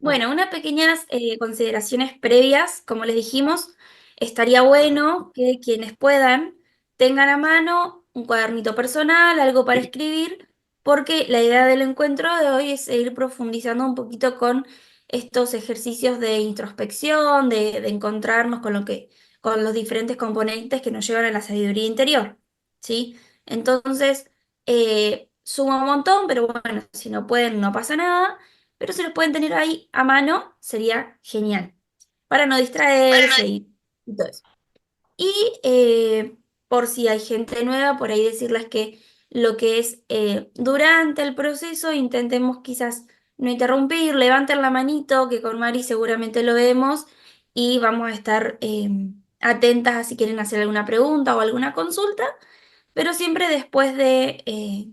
Bueno, unas pequeñas consideraciones previas, como les dijimos, estaría bueno que quienes puedan tengan a mano un cuadernito personal, algo para escribir, porque la idea del encuentro de hoy es ir profundizando un poquito con estos ejercicios de introspección, de encontrarnos con con los diferentes componentes que nos llevan a la sabiduría interior, ¿sí? Entonces, suma un montón, pero bueno, si no pueden, no pasa nada. Pero si los pueden tener ahí a mano, sería genial, para no distraerse y todo eso. Y por si hay gente nueva, por ahí decirles que lo que es durante el proceso, intentemos quizás no interrumpir, levanten la manito, que con Mari seguramente lo vemos, y vamos a estar atentas a si quieren hacer alguna pregunta o alguna consulta, pero siempre después de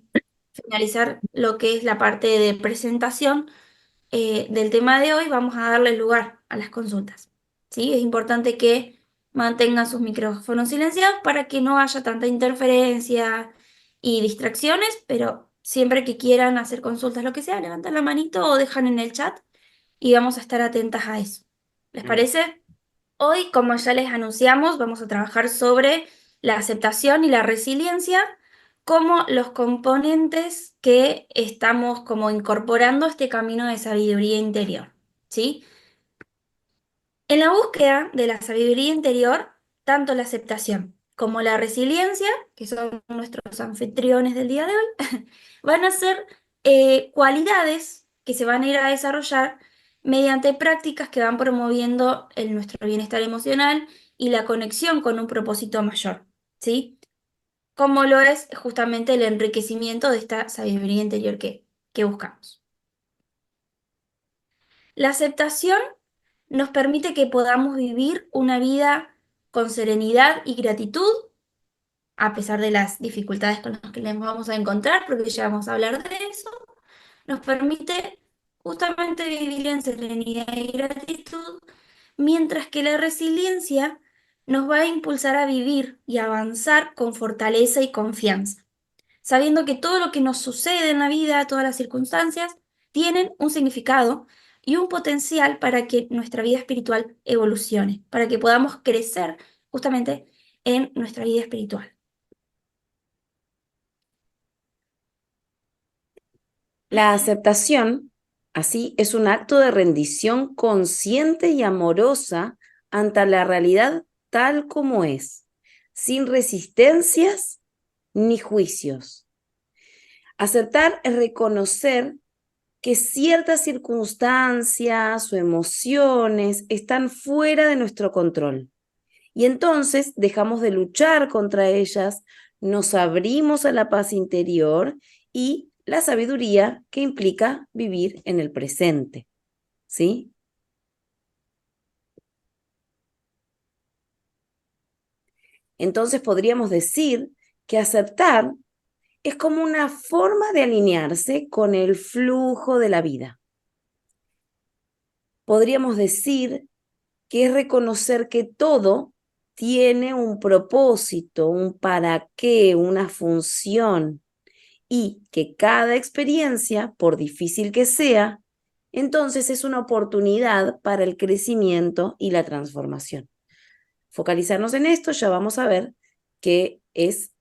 finalizar lo que es la parte de presentación del tema de hoy, vamos a darle lugar a las consultas. ¿Sí? Es importante que mantengan sus micrófonos silenciados para que no haya tanta interferencia y distracciones, pero siempre que quieran hacer consultas, lo que sea, levantan la manito o dejan en el chat y vamos a estar atentas a eso. ¿Les parece? Hoy, como ya les anunciamos, vamos a trabajar sobre la aceptación y la resiliencia como los componentes que estamos como incorporando a este camino de sabiduría interior, ¿sí? En la búsqueda de la sabiduría interior, tanto la aceptación como la resiliencia, que son nuestros anfitriones del día de hoy, van a ser cualidades que se van a ir a desarrollar mediante prácticas que van promoviendo nuestro bienestar emocional y la conexión con un propósito mayor, ¿sí? Como lo es justamente el enriquecimiento de esta sabiduría interior que buscamos. La aceptación nos permite que podamos vivir una vida con serenidad y gratitud, a pesar de las dificultades con las que les vamos a encontrar, porque ya vamos a hablar de eso. Nos permite justamente vivir en serenidad y gratitud, mientras que la resiliencia nos va a impulsar a vivir y avanzar con fortaleza y confianza, sabiendo que todo lo que nos sucede en la vida, todas las circunstancias, tienen un significado y un potencial para que nuestra vida espiritual evolucione, para que podamos crecer justamente en nuestra vida espiritual. La aceptación, así, es un acto de rendición consciente y amorosa ante la realidad tal como es, sin resistencias ni juicios. Aceptar es reconocer que ciertas circunstancias o emociones están fuera de nuestro control. Y entonces dejamos de luchar contra ellas, nos abrimos a la paz interior y la sabiduría que implica vivir en el presente. ¿Sí? Entonces podríamos decir que aceptar es como una forma de alinearse con el flujo de la vida. Podríamos decir que es reconocer que todo tiene un propósito, un para qué, una función, y que cada experiencia, por difícil que sea, entonces es una oportunidad para el crecimiento y la transformación. Focalizarnos en esto, ya vamos a ver que es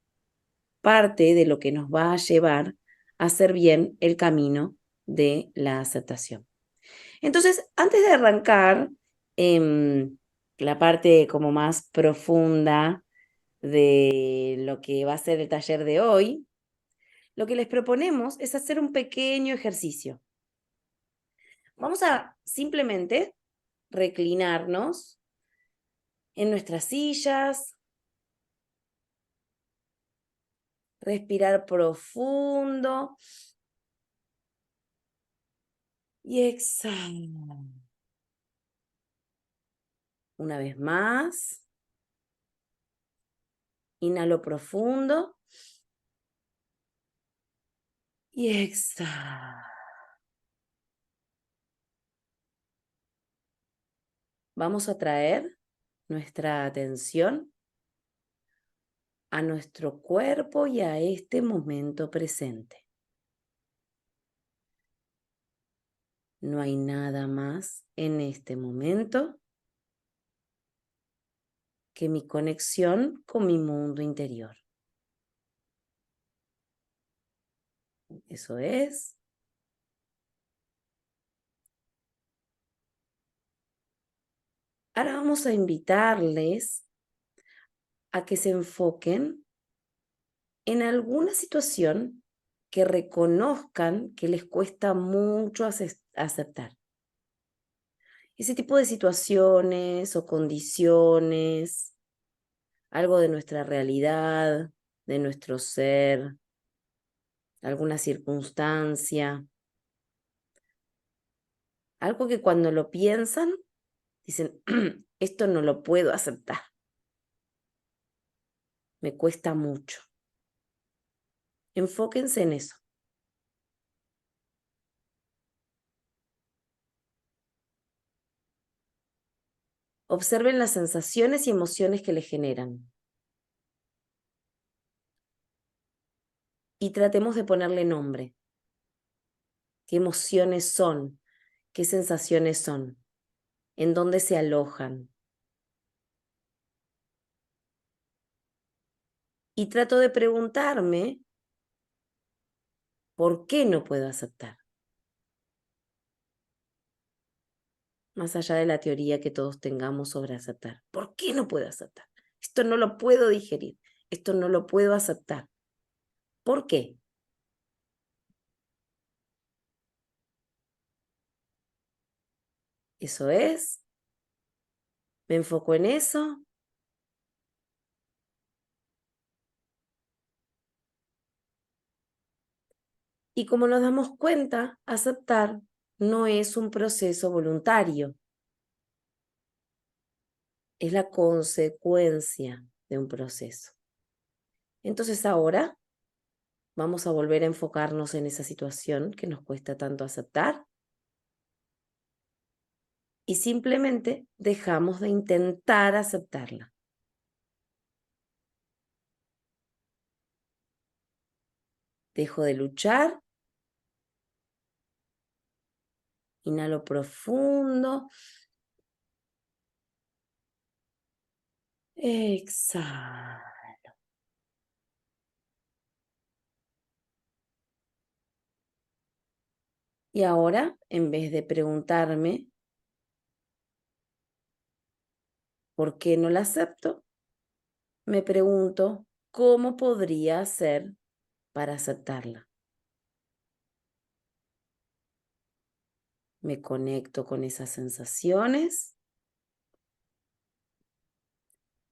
parte de lo que nos va a llevar a hacer bien el camino de la aceptación. Entonces, antes de arrancar la parte como más profunda de lo que va a ser el taller de hoy, lo que les proponemos es hacer un pequeño ejercicio. Vamos a simplemente reclinarnos en nuestras sillas, respirar profundo y exhalar. Una vez más, inhalo profundo y exhalo. Vamos a traer nuestra atención a nuestro cuerpo y a este momento presente. No hay nada más en este momento que mi conexión con mi mundo interior. Eso es. Ahora vamos a invitarles a que se enfoquen en alguna situación que reconozcan que les cuesta mucho aceptar. Ese tipo de situaciones o condiciones, algo de nuestra realidad, de nuestro ser, alguna circunstancia, algo que cuando lo piensan dicen, esto no lo puedo aceptar, me cuesta mucho. Enfóquense en eso. Observen las sensaciones y emociones que les generan. Y tratemos de ponerle nombre. ¿Qué emociones son? ¿Qué sensaciones son? ¿En dónde se alojan? Y trato de preguntarme, ¿por qué no puedo aceptar? Más allá de la teoría que todos tengamos sobre aceptar. ¿Por qué no puedo aceptar? Esto no lo puedo digerir. Esto no lo puedo aceptar. ¿Por qué? Eso es. Me enfoco en eso. Y como nos damos cuenta, aceptar no es un proceso voluntario. Es la consecuencia de un proceso. Entonces ahora vamos a volver a enfocarnos en esa situación que nos cuesta tanto aceptar y simplemente dejamos de intentar aceptarla. Dejo de luchar, inhalo profundo, exhalo. Y ahora, en vez de preguntarme por qué no la acepto, me pregunto cómo podría hacer para aceptarla. Me conecto con esas sensaciones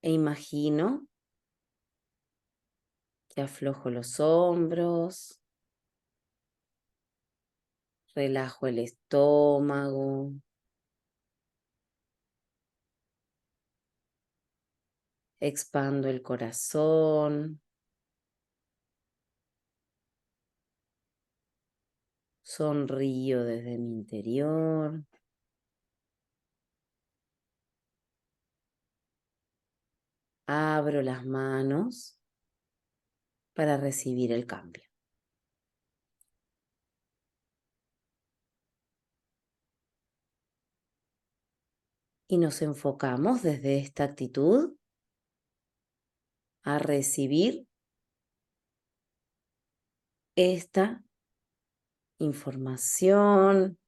e imagino que aflojo los hombros, relajo el estómago, expando el corazón, sonrío desde mi interior. Abro las manos para recibir el cambio. Y nos enfocamos desde esta actitud a recibir esta información,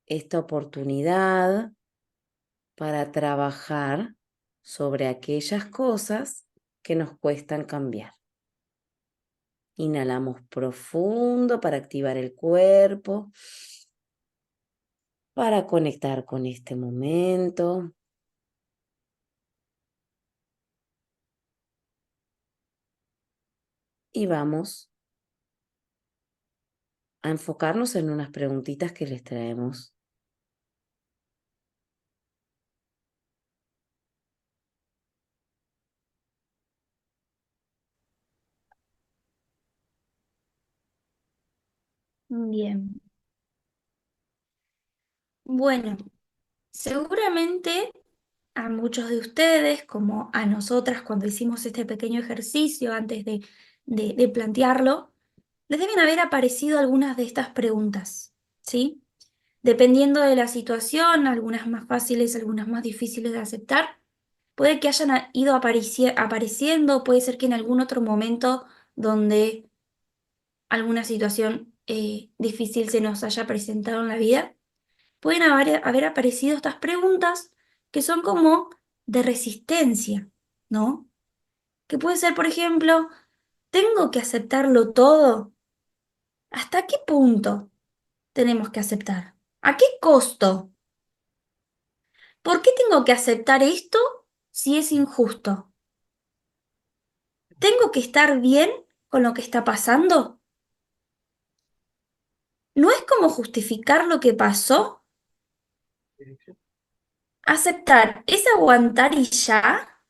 esta oportunidad para trabajar sobre aquellas cosas que nos cuestan cambiar. Inhalamos profundo para activar el cuerpo, para conectar con este momento. Y vamos a enfocarnos en unas preguntitas que les traemos. Bien. Bueno, seguramente a muchos de ustedes, como a nosotras cuando hicimos este pequeño ejercicio antes de plantearlo, les deben haber aparecido algunas de estas preguntas, ¿sí? Dependiendo de la situación, algunas más fáciles, algunas más difíciles de aceptar, puede que hayan ido apareciendo, puede ser que en algún otro momento donde alguna situación difícil se nos haya presentado en la vida, pueden haber aparecido estas preguntas que son como de resistencia, ¿no? Que puede ser, por ejemplo, ¿tengo que aceptarlo todo? ¿Hasta qué punto tenemos que aceptar? ¿A qué costo? ¿Por qué tengo que aceptar esto si es injusto? ¿Tengo que estar bien con lo que está pasando? ¿No es como justificar lo que pasó? ¿Aceptar es aguantar y ya?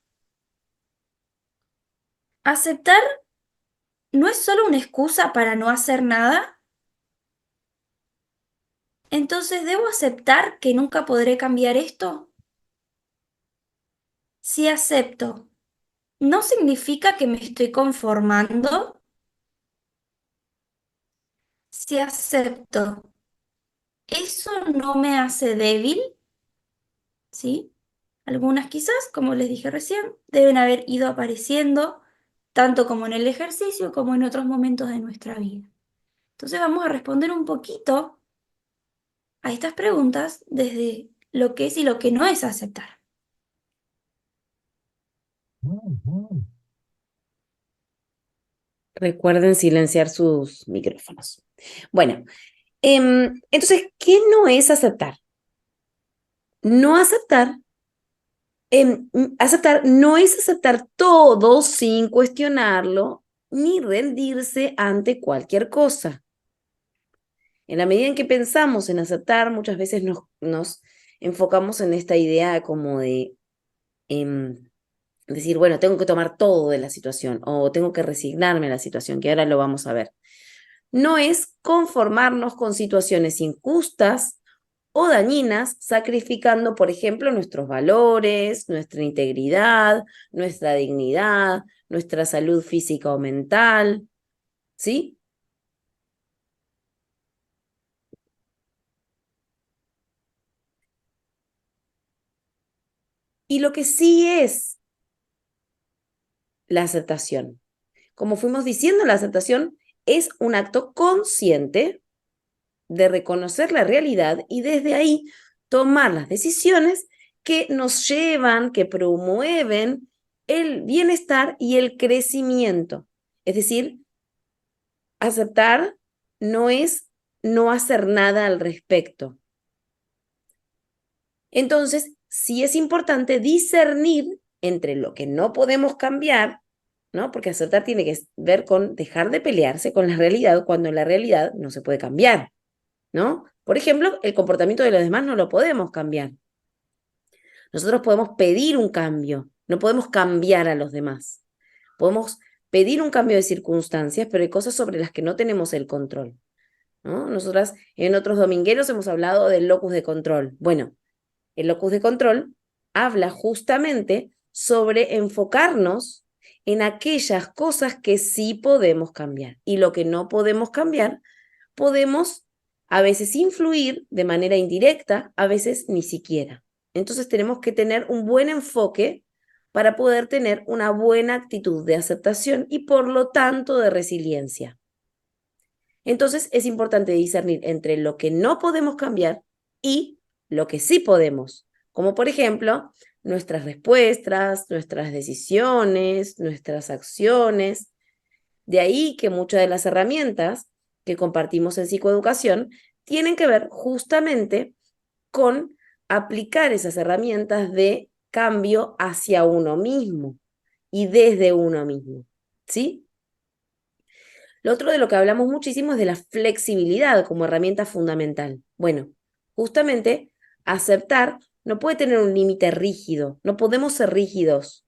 ¿Aceptar no es solo una excusa para no hacer nada? Entonces, ¿debo aceptar que nunca podré cambiar esto? Si acepto, ¿no significa que me estoy conformando? Si acepto, ¿eso no me hace débil? ¿Sí? Algunas quizás, como les dije recién, deben haber ido apareciendo tanto como en el ejercicio como en otros momentos de nuestra vida. Entonces vamos a responder un poquito a estas preguntas desde lo que es y lo que no es aceptar. Recuerden silenciar sus micrófonos. Bueno, entonces, ¿qué no es aceptar? No aceptar, aceptar no es aceptar todo sin cuestionarlo ni rendirse ante cualquier cosa. En la medida en que pensamos en aceptar, muchas veces nos enfocamos en esta idea como de decir, bueno, tengo que tomar todo de la situación o tengo que resignarme a la situación, que ahora lo vamos a ver. No es conformarnos con situaciones injustas o dañinas, sacrificando, por ejemplo, nuestros valores, nuestra integridad, nuestra dignidad, nuestra salud física o mental, ¿sí? Y lo que sí es la aceptación. Como fuimos diciendo, la aceptación es un acto consciente de reconocer la realidad y desde ahí tomar las decisiones que nos llevan, que promueven el bienestar y el crecimiento. Es decir, aceptar no es no hacer nada al respecto. Entonces, sí es importante discernir entre lo que no podemos cambiar, ¿no? Porque aceptar tiene que ver con dejar de pelearse con la realidad cuando la realidad no se puede cambiar, ¿no? Por ejemplo, el comportamiento de los demás no lo podemos cambiar. Nosotros podemos pedir un cambio, no podemos cambiar a los demás. Podemos pedir un cambio de circunstancias, pero hay cosas sobre las que no tenemos el control, ¿no? Nosotras en otros domingueros hemos hablado del locus de control. Bueno, el locus de control habla justamente sobre enfocarnos en aquellas cosas que sí podemos cambiar y lo que no podemos cambiar, podemos a veces influir de manera indirecta, a veces ni siquiera. Entonces tenemos que tener un buen enfoque para poder tener una buena actitud de aceptación y por lo tanto de resiliencia. Entonces es importante discernir entre lo que no podemos cambiar y lo que sí podemos, como por ejemplo nuestras respuestas, nuestras decisiones, nuestras acciones. De ahí que muchas de las herramientas que compartimos en psicoeducación tienen que ver justamente con aplicar esas herramientas de cambio hacia uno mismo y desde uno mismo, ¿sí? Lo otro de lo que hablamos muchísimo es de la flexibilidad como herramienta fundamental. Bueno, justamente aceptar no puede tener un límite rígido, no podemos ser rígidos.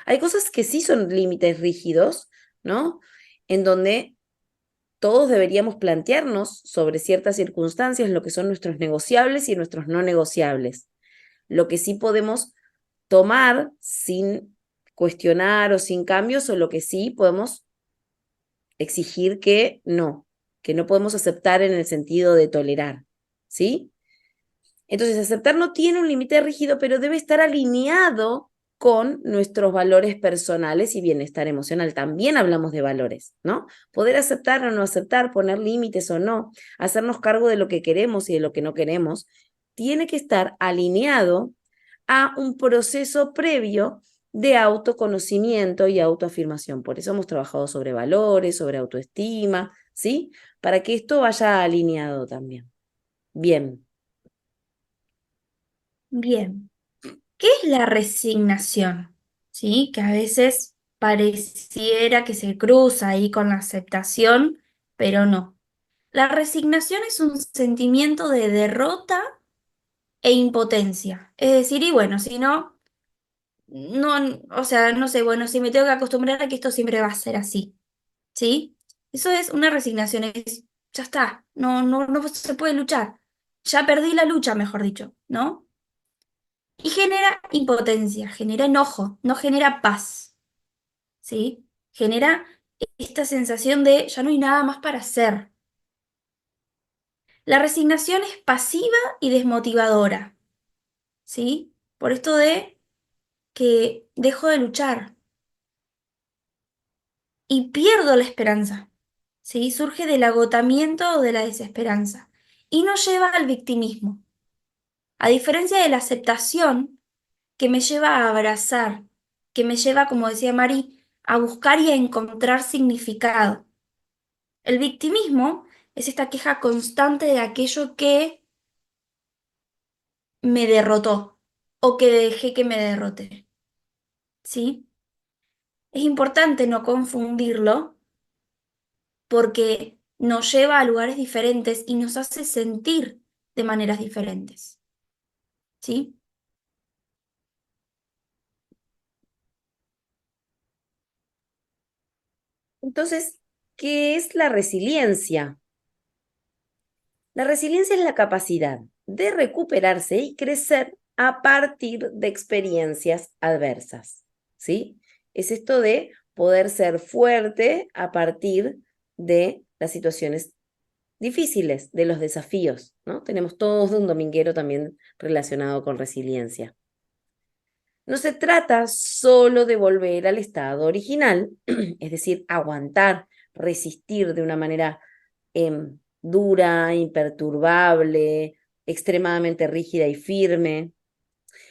Hay cosas que sí son límites rígidos, ¿no? En donde todos deberíamos plantearnos sobre ciertas circunstancias lo que son nuestros negociables y nuestros no negociables. Lo que sí podemos tomar sin cuestionar o sin cambios o lo que sí podemos exigir que no podemos aceptar en el sentido de tolerar, ¿sí? Entonces, aceptar no tiene un límite rígido, pero debe estar alineado con nuestros valores personales y bienestar emocional. También hablamos de valores, ¿no? Poder aceptar o no aceptar, poner límites o no, hacernos cargo de lo que queremos y de lo que no queremos, tiene que estar alineado a un proceso previo de autoconocimiento y autoafirmación. Por eso hemos trabajado sobre valores, sobre autoestima, ¿sí? Para que esto vaya alineado también. Bien. Bien. ¿Qué es la resignación? ¿Sí? Que a veces pareciera que se cruza ahí con la aceptación, pero no. La resignación es un sentimiento de derrota e impotencia. Es decir, y bueno, si no, no, o sea, no sé, bueno, si me tengo que acostumbrar a que esto siempre va a ser así, ¿sí? Eso es una resignación, es, ya está, no se puede luchar. Ya perdí la lucha, mejor dicho, ¿no? Y genera impotencia, genera enojo, no genera paz, ¿sí? Genera esta sensación de ya no hay nada más para hacer. La resignación es pasiva y desmotivadora, ¿sí? Por esto de que dejo de luchar y pierdo la esperanza, ¿sí? Surge del agotamiento o de la desesperanza y no lleva al victimismo. A diferencia de la aceptación, que me lleva a abrazar, que me lleva, como decía Mari, a buscar y a encontrar significado. El victimismo es esta queja constante de aquello que me derrotó o que dejé que me derrote, ¿sí? Es importante no confundirlo porque nos lleva a lugares diferentes y nos hace sentir de maneras diferentes, ¿sí? Entonces, ¿qué es la resiliencia? La resiliencia es la capacidad de recuperarse y crecer a partir de experiencias adversas, ¿sí? Es esto de poder ser fuerte a partir de las situaciones difíciles, de los desafíos, ¿no? Tenemos todo un dominguero también relacionado con resiliencia. No se trata solo de volver al estado original, es decir, aguantar, resistir de una manera dura, imperturbable, extremadamente rígida y firme,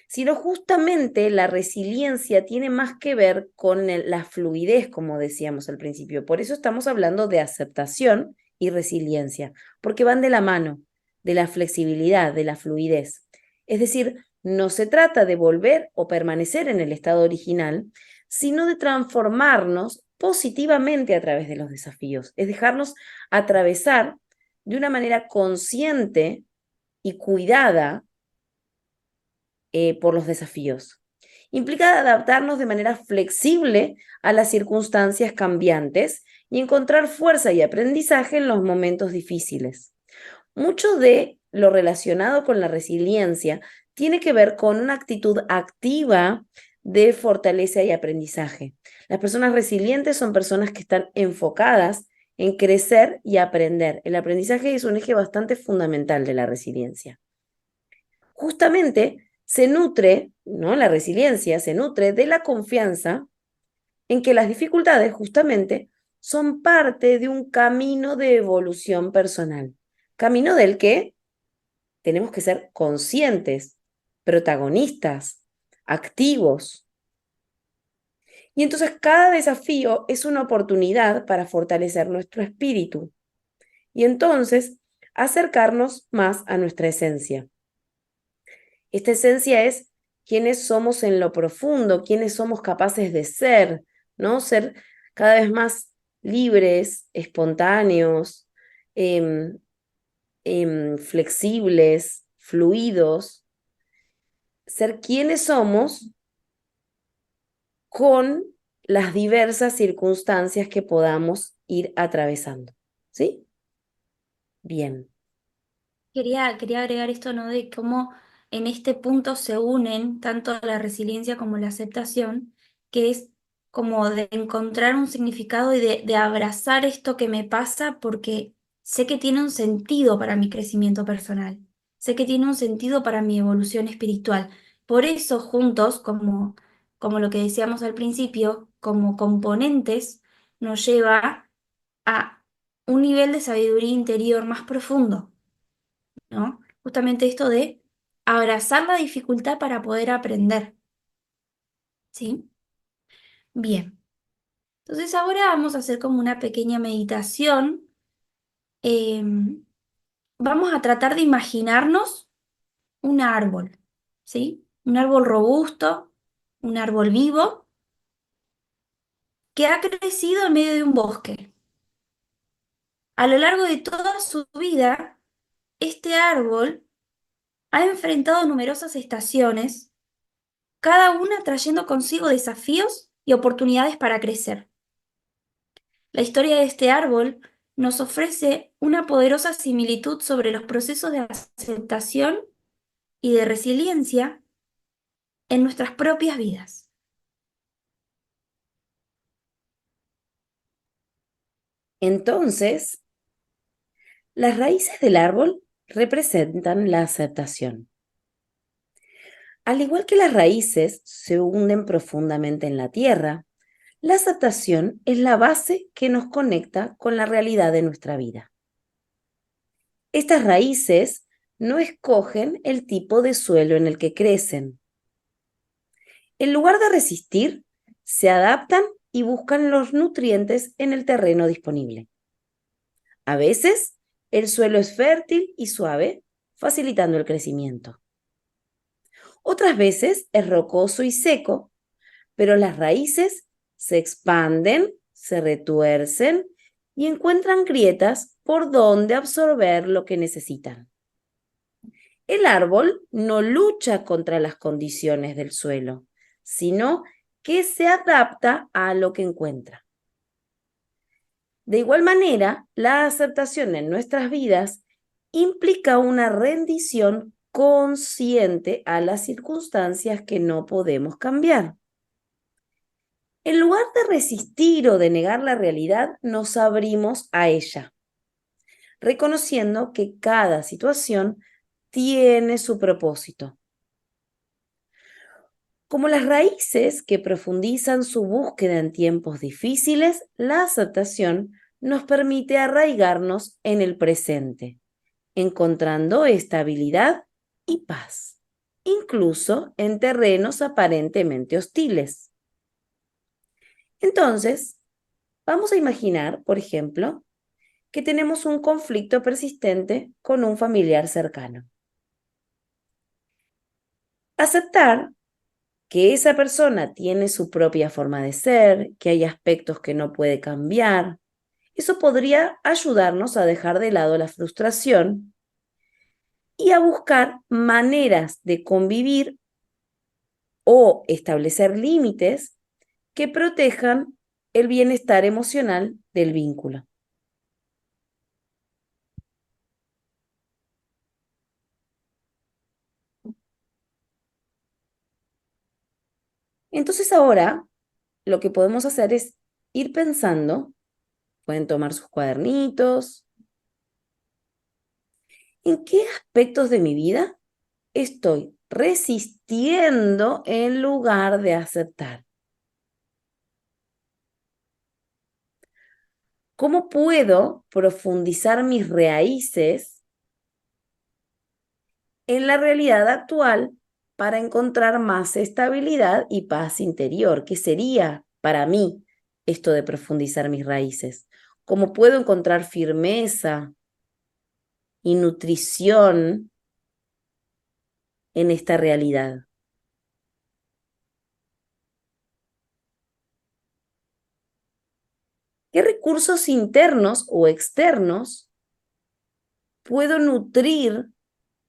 sino justamente la resiliencia tiene más que ver con la fluidez, como decíamos al principio. Por eso estamos hablando de aceptación y resiliencia, porque van de la mano, de la flexibilidad, de la fluidez. Es decir, no se trata de volver o permanecer en el estado original, sino de transformarnos positivamente a través de los desafíos, es dejarnos atravesar de una manera consciente y cuidada por los desafíos. Implica adaptarnos de manera flexible a las circunstancias cambiantes y encontrar fuerza y aprendizaje en los momentos difíciles. Mucho de lo relacionado con la resiliencia tiene que ver con una actitud activa de fortaleza y aprendizaje. Las personas resilientes son personas que están enfocadas en crecer y aprender. El aprendizaje es un eje bastante fundamental de la resiliencia. Justamente se nutre, ¿no? La resiliencia se nutre de la confianza en que las dificultades justamente son parte de un camino de evolución personal, camino del que tenemos que ser conscientes, protagonistas, activos. Y entonces cada desafío es una oportunidad para fortalecer nuestro espíritu y entonces acercarnos más a nuestra esencia. Esta esencia es quiénes somos en lo profundo, quiénes somos capaces de ser, ¿no? Ser cada vez más libres, espontáneos, em, flexibles, fluidos, ser quienes somos con las diversas circunstancias que podamos ir atravesando, ¿sí? Bien. Quería agregar esto, ¿no? De cómo en este punto se unen tanto la resiliencia como la aceptación, que es como de encontrar un significado y de abrazar esto que me pasa porque sé que tiene un sentido para mi crecimiento personal. sé que tiene un sentido para mi evolución espiritual. Por eso, juntos, como lo que decíamos al principio, como componentes, nos lleva a un nivel de sabiduría interior más profundo, ¿no? Justamente esto de abrazar la dificultad para poder aprender, ¿sí? Bien, entonces ahora vamos a hacer como una pequeña meditación. Em, Vamos a tratar de imaginarnos un árbol, ¿sí? Un árbol robusto, un árbol vivo, que ha crecido en medio de un bosque. A lo largo de toda su vida, este árbol ha enfrentado numerosas estaciones, cada una trayendo consigo desafíos y oportunidades para crecer. La historia de este árbol nos ofrece una poderosa similitud sobre los procesos de aceptación y de resiliencia en nuestras propias vidas. Entonces, las raíces del árbol representan la aceptación. Al igual que las raíces se hunden profundamente en la tierra, la aceptación es la base que nos conecta con la realidad de nuestra vida. Estas raíces no escogen el tipo de suelo en el que crecen. En lugar de resistir, se adaptan y buscan los nutrientes en el terreno disponible. A veces, el suelo es fértil y suave, facilitando el crecimiento. Otras veces es rocoso y seco, pero las raíces se expanden, se retuercen y encuentran grietas por donde absorber lo que necesitan. El árbol no lucha contra las condiciones del suelo, sino que se adapta a lo que encuentra. De igual manera, la aceptación en nuestras vidas implica una rendición consciente a las circunstancias que no podemos cambiar. En lugar de resistir o de negar la realidad, nos abrimos a ella, reconociendo que cada situación tiene su propósito. Como las raíces que profundizan su búsqueda en tiempos difíciles, la aceptación nos permite arraigarnos en el presente, encontrando estabilidad y paz, incluso en terrenos aparentemente hostiles. Entonces, vamos a imaginar, por ejemplo, que tenemos un conflicto persistente con un familiar cercano. Aceptar que esa persona tiene su propia forma de ser, que hay aspectos que no puede cambiar, eso podría ayudarnos a dejar de lado la frustración y a buscar maneras de convivir o establecer límites que protejan el bienestar emocional del vínculo. Entonces ahora lo que podemos hacer es ir pensando, pueden tomar sus cuadernitos, en qué aspectos de mi vida estoy resistiendo en lugar de aceptar. ¿Cómo puedo profundizar mis raíces en la realidad actual para encontrar más estabilidad y paz interior? ¿Qué sería para mí esto de profundizar mis raíces? ¿Cómo puedo encontrar firmeza y nutrición en esta realidad? ¿Qué recursos internos o externos puedo nutrir,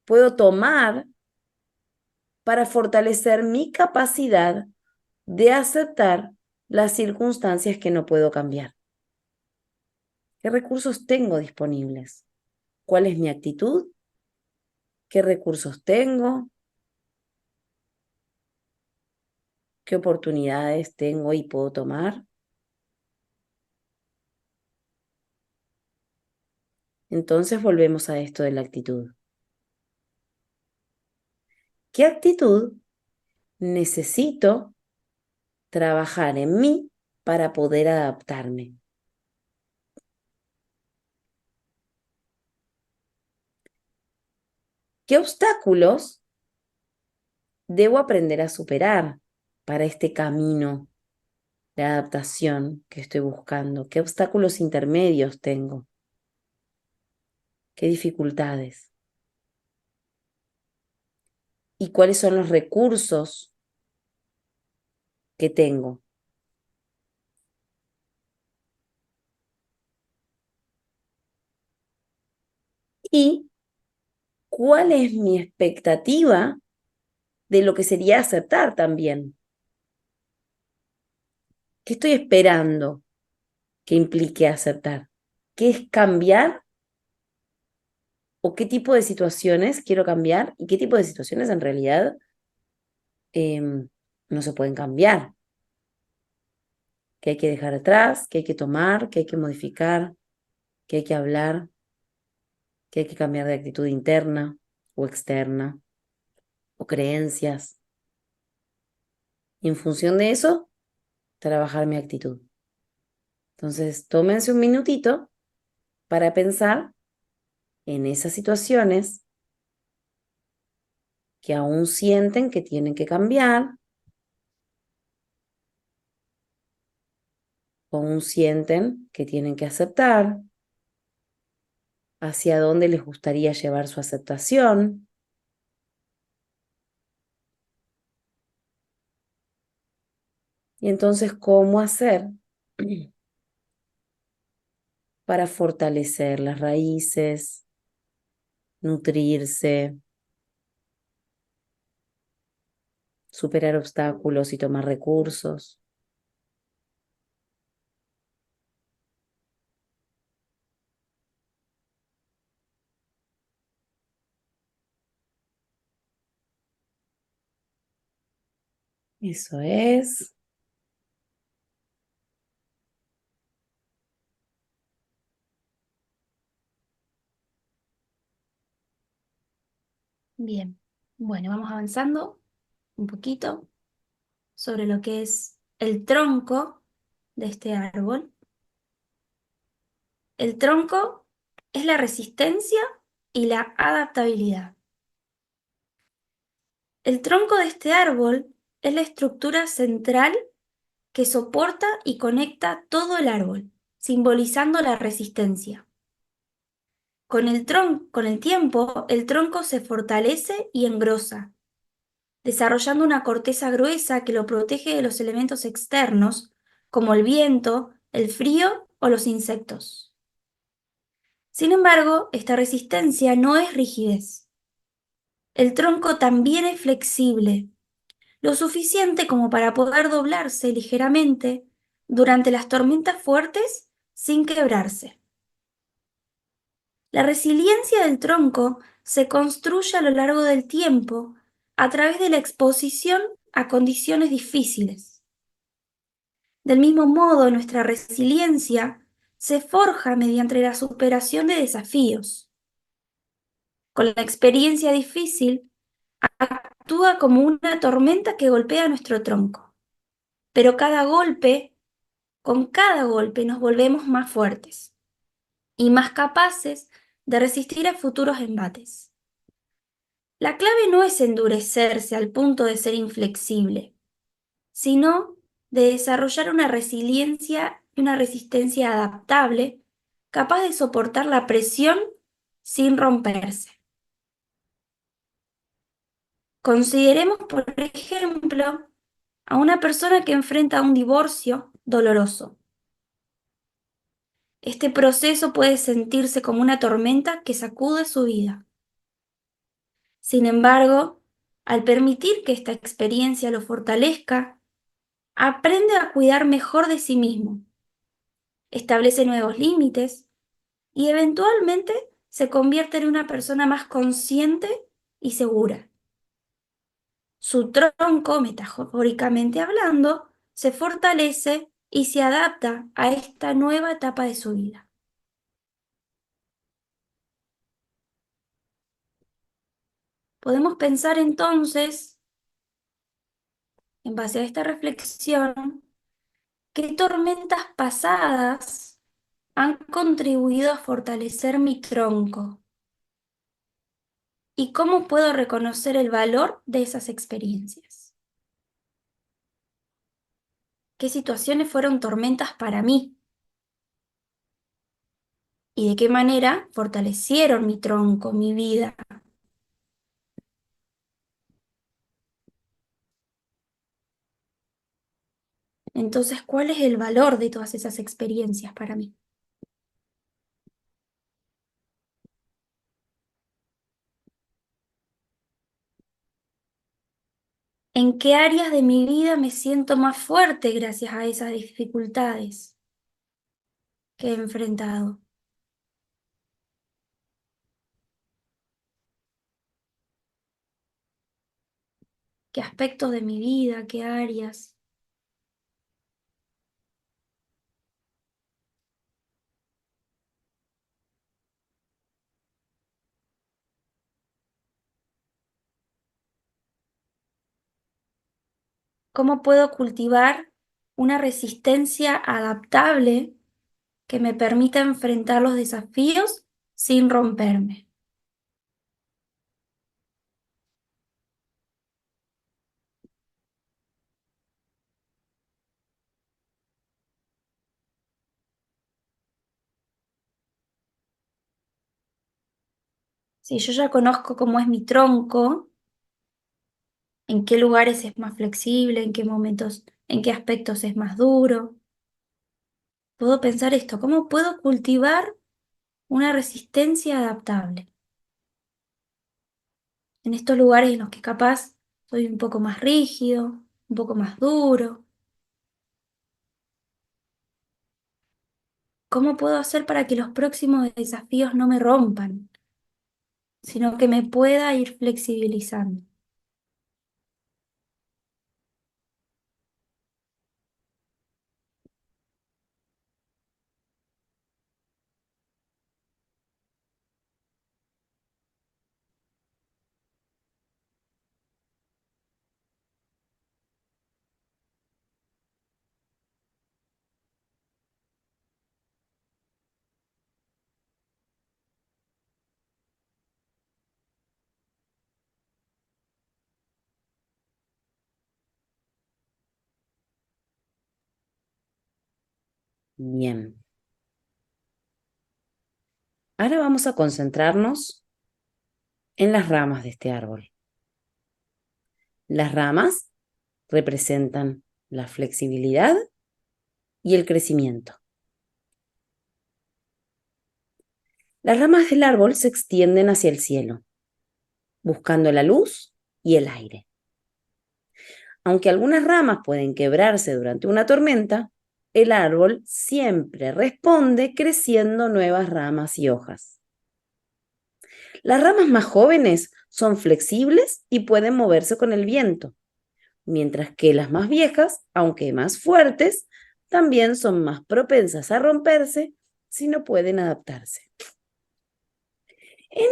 puedo tomar para fortalecer mi capacidad de aceptar las circunstancias que no puedo cambiar? ¿Qué recursos tengo disponibles? ¿Cuál es mi actitud? ¿Qué recursos tengo? ¿Qué oportunidades tengo y puedo tomar? Entonces volvemos a esto de la actitud. ¿Qué actitud necesito trabajar en mí para poder adaptarme? ¿Qué obstáculos debo aprender a superar para este camino de adaptación que estoy buscando? ¿Qué obstáculos intermedios tengo? ¿Qué dificultades? ¿Y cuáles son los recursos que tengo? ¿Y cuál es mi expectativa de lo que sería aceptar también? ¿Qué estoy esperando que implique aceptar? ¿Qué es cambiar o qué tipo de situaciones quiero cambiar y qué tipo de situaciones en realidad no se pueden cambiar? Que hay que dejar atrás, que hay que tomar, que hay que modificar, que hay que hablar, que hay que cambiar de actitud interna o externa o creencias. Y en función de eso, trabajar mi actitud. Entonces, tómense un minutito para pensar en esas situaciones que aún sienten que tienen que cambiar o aún sienten que tienen que aceptar, hacia dónde les gustaría llevar su aceptación. Y entonces, ¿cómo hacer para fortalecer las raíces, nutrirse, superar obstáculos y tomar recursos? Eso es. Bien, bueno, vamos avanzando un poquito sobre lo que es el tronco de este árbol. El tronco es la resistencia y la adaptabilidad. El tronco de este árbol es la estructura central que soporta y conecta todo el árbol, simbolizando la resistencia. Con el tiempo, el tronco se fortalece y engrosa, desarrollando una corteza gruesa que lo protege de los elementos externos, como el viento, el frío o los insectos. Sin embargo, esta resistencia no es rigidez. El tronco también es flexible, lo suficiente como para poder doblarse ligeramente durante las tormentas fuertes sin quebrarse. La resiliencia del tronco se construye a lo largo del tiempo a través de la exposición a condiciones difíciles. Del mismo modo, nuestra resiliencia se forja mediante la superación de desafíos. Con la experiencia difícil, actúa como una tormenta que golpea nuestro tronco. Pero con cada golpe nos volvemos más fuertes y más capaces de resistir a futuros embates. La clave no es endurecerse al punto de ser inflexible, sino de desarrollar una resiliencia y una resistencia adaptable, capaz de soportar la presión sin romperse. Consideremos, por ejemplo, a una persona que enfrenta un divorcio doloroso. Este proceso puede sentirse como una tormenta que sacude su vida. Sin embargo, al permitir que esta experiencia lo fortalezca, aprende a cuidar mejor de sí mismo, establece nuevos límites y eventualmente se convierte en una persona más consciente y segura. Su tronco, metafóricamente hablando, se fortalece y se adapta a esta nueva etapa de su vida. Podemos pensar entonces, en base a esta reflexión, qué tormentas pasadas han contribuido a fortalecer mi tronco y cómo puedo reconocer el valor de esas experiencias. ¿Qué situaciones fueron tormentas para mí? ¿Y de qué manera fortalecieron mi tronco, mi vida? Entonces, ¿cuál es el valor de todas esas experiencias para mí? ¿En qué áreas de mi vida me siento más fuerte gracias a esas dificultades que he enfrentado? ¿Qué aspectos de mi vida, qué áreas? ¿Cómo puedo cultivar una resistencia adaptable que me permita enfrentar los desafíos sin romperme? Si yo ya conozco cómo es mi tronco, en qué lugares es más flexible, en qué momentos, en qué aspectos es más duro, puedo pensar esto, ¿cómo puedo cultivar una resistencia adaptable en estos lugares en los que capaz soy un poco más rígido, un poco más duro? ¿Cómo puedo hacer para que los próximos desafíos no me rompan, sino que me pueda ir flexibilizando? Bien. Ahora vamos a concentrarnos en las ramas de este árbol. Las ramas representan la flexibilidad y el crecimiento. Las ramas del árbol se extienden hacia el cielo, buscando la luz y el aire. Aunque algunas ramas pueden quebrarse durante una tormenta, el árbol siempre responde creciendo nuevas ramas y hojas. Las ramas más jóvenes son flexibles y pueden moverse con el viento, mientras que las más viejas, aunque más fuertes, también son más propensas a romperse si no pueden adaptarse. En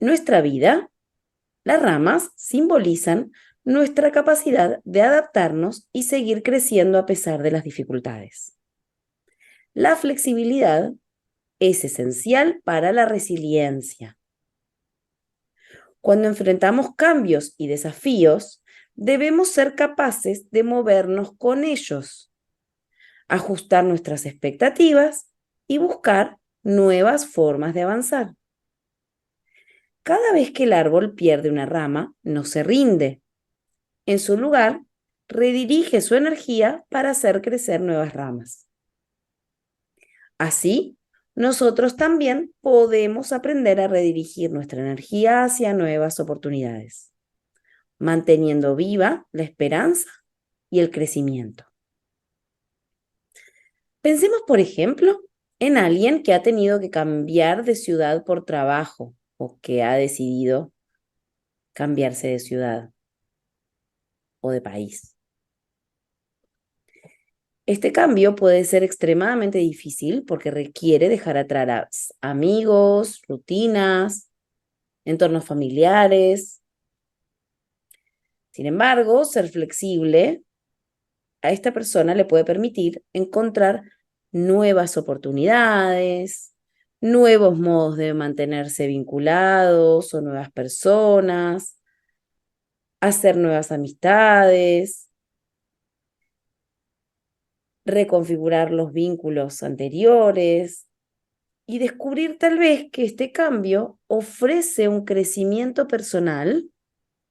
nuestra vida, las ramas simbolizan nuestra capacidad de adaptarnos y seguir creciendo a pesar de las dificultades. La flexibilidad es esencial para la resiliencia. Cuando enfrentamos cambios y desafíos, debemos ser capaces de movernos con ellos, ajustar nuestras expectativas y buscar nuevas formas de avanzar. Cada vez que el árbol pierde una rama, no se rinde. En su lugar, redirige su energía para hacer crecer nuevas ramas. Así, nosotros también podemos aprender a redirigir nuestra energía hacia nuevas oportunidades, manteniendo viva la esperanza y el crecimiento. Pensemos, por ejemplo, en alguien que ha tenido que cambiar de ciudad por trabajo o que ha decidido cambiarse de ciudad o de país. Este cambio puede ser extremadamente difícil porque requiere dejar atrás amigos, rutinas, entornos familiares Sin embargo, ser flexible a esta persona le puede permitir encontrar nuevas oportunidades, nuevos modos de mantenerse vinculados o nuevas personas, hacer nuevas amistades, reconfigurar los vínculos anteriores y descubrir tal vez que este cambio ofrece un crecimiento personal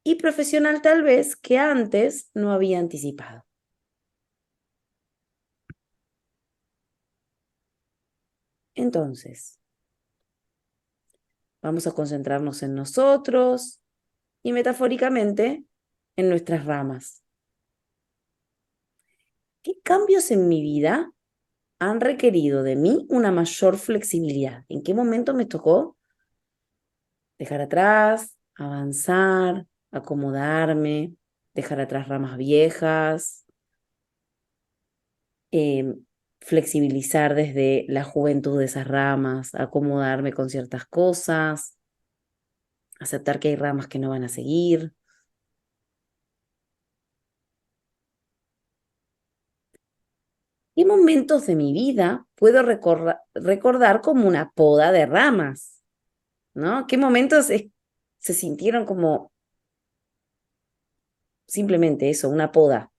y profesional tal vez que antes no había anticipado. Entonces, vamos a concentrarnos en nosotros y metafóricamente en nuestras ramas. ¿Qué cambios en mi vida han requerido de mí una mayor flexibilidad? ¿En qué momento me tocó dejar atrás, avanzar, acomodarme, dejar atrás ramas viejas, flexibilizar desde la juventud de esas ramas, acomodarme con ciertas cosas, aceptar que hay ramas que no van a seguir? ¿Qué momentos de mi vida puedo recordar como una poda de ramas? ¿No? ¿Qué momentos se sintieron como simplemente eso, una poda?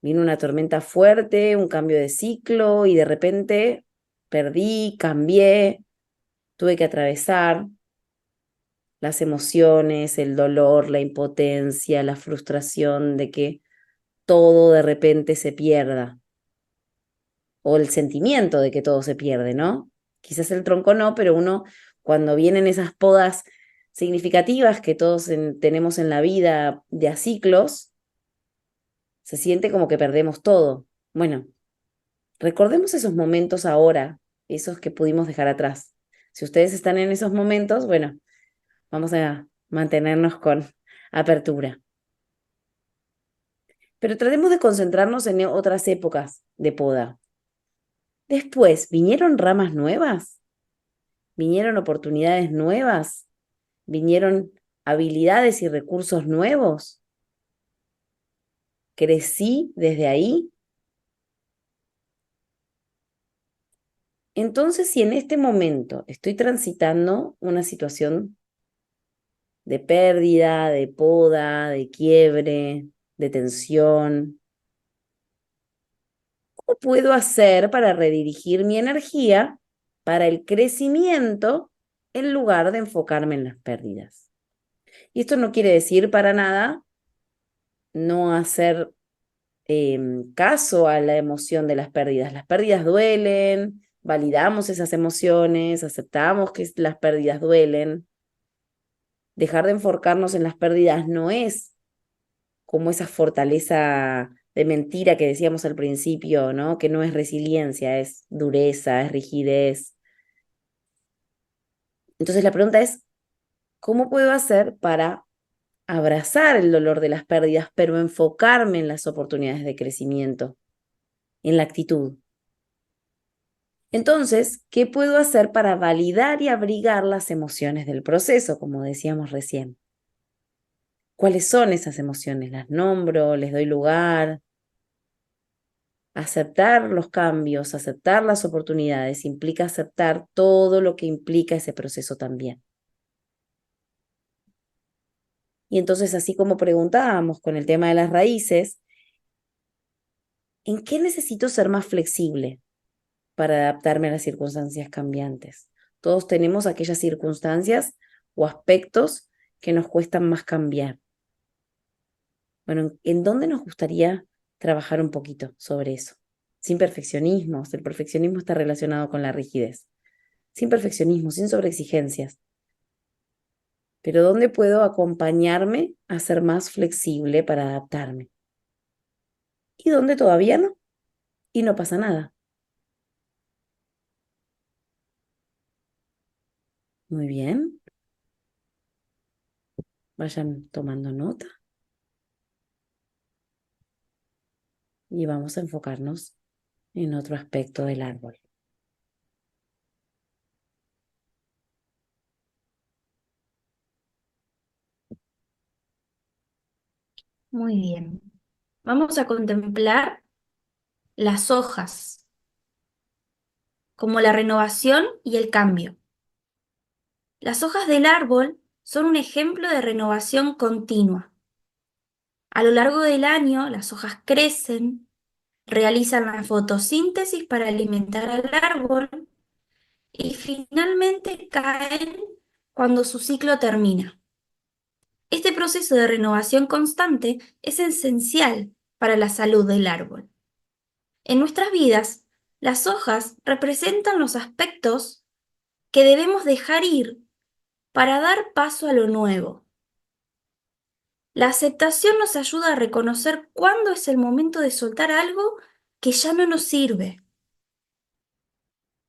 Vino una tormenta fuerte, un cambio de ciclo y de repente perdí, cambié, tuve que atravesar las emociones, el dolor, la impotencia, la frustración de que todo de repente se pierda, o el sentimiento de que todo se pierde, ¿no? Quizás el tronco no, pero uno cuando vienen esas podas significativas que todos tenemos en la vida de a ciclos, se siente como que perdemos todo. Bueno, recordemos esos momentos ahora, esos que pudimos dejar atrás. Si ustedes están en esos momentos, bueno, vamos a mantenernos con apertura. Pero tratemos de concentrarnos en otras épocas de poda. Después, ¿vinieron ramas nuevas? ¿Vinieron oportunidades nuevas? ¿Vinieron habilidades y recursos nuevos? ¿Crecí desde ahí? Entonces, si en este momento estoy transitando una situación de pérdida, de poda, de quiebre, de tensión, ¿cómo puedo hacer para redirigir mi energía para el crecimiento en lugar de enfocarme en las pérdidas? Y esto no quiere decir para nada no hacer caso a la emoción de las pérdidas. Las pérdidas duelen, validamos esas emociones, aceptamos que las pérdidas duelen. Dejar de enfocarnos en las pérdidas no es como esa fortaleza de mentira que decíamos al principio, ¿no? Que no es resiliencia, es dureza, es rigidez. Entonces la pregunta es, ¿cómo puedo hacer para abrazar el dolor de las pérdidas, pero enfocarme en las oportunidades de crecimiento, en la actitud? Entonces, ¿qué puedo hacer para validar y abrigar las emociones del proceso, como decíamos recién? ¿Cuáles son esas emociones? Las nombro, les doy lugar. Aceptar los cambios, aceptar las oportunidades, implica aceptar todo lo que implica ese proceso también. Y entonces, así como preguntábamos con el tema de las raíces, ¿en qué necesito ser más flexible para adaptarme a las circunstancias cambiantes? Todos tenemos aquellas circunstancias o aspectos que nos cuestan más cambiar. Bueno, ¿en dónde nos gustaría trabajar un poquito sobre eso? Sin perfeccionismos, el perfeccionismo está relacionado con la rigidez. Sin perfeccionismo, sin sobreexigencias. Pero ¿dónde puedo acompañarme a ser más flexible para adaptarme? ¿Y dónde todavía no? Y no pasa nada. Muy bien, vayan tomando nota y vamos a enfocarnos en otro aspecto del árbol. Muy bien. Vamos a contemplar las hojas como la renovación y el cambio. Las hojas del árbol son un ejemplo de renovación continua. A lo largo del año, las hojas crecen, realizan la fotosíntesis para alimentar al árbol y finalmente caen cuando su ciclo termina. Este proceso de renovación constante es esencial para la salud del árbol. En nuestras vidas, las hojas representan los aspectos que debemos dejar ir para dar paso a lo nuevo. La aceptación nos ayuda a reconocer cuándo es el momento de soltar algo que ya no nos sirve,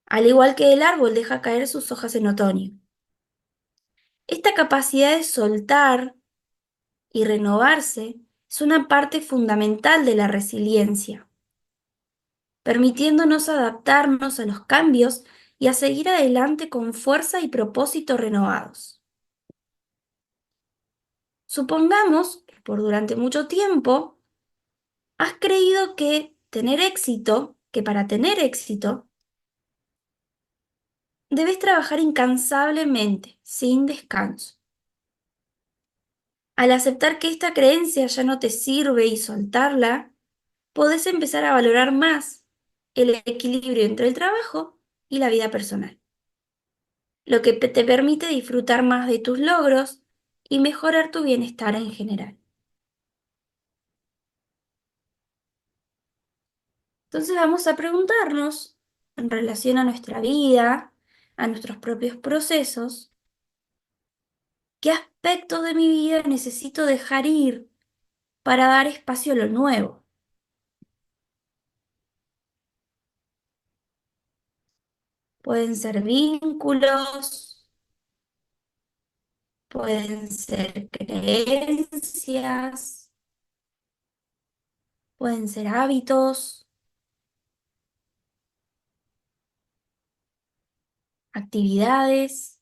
al igual que el árbol deja caer sus hojas en otoño. Esta capacidad de soltar y renovarse es una parte fundamental de la resiliencia, permitiéndonos adaptarnos a los cambios y a seguir adelante con fuerza y propósito renovados. Supongamos que por durante mucho tiempo has creído que para tener éxito, debes trabajar incansablemente, sin descanso. Al aceptar que esta creencia ya no te sirve y soltarla, podés empezar a valorar más el equilibrio entre el trabajo y la vida personal, lo que te permite disfrutar más de tus logros y mejorar tu bienestar en general. Entonces vamos a preguntarnos, en relación a nuestra vida, a nuestros propios procesos, ¿qué aspectos de mi vida necesito dejar ir para dar espacio a lo nuevo? Pueden ser vínculos, pueden ser creencias, pueden ser hábitos, actividades,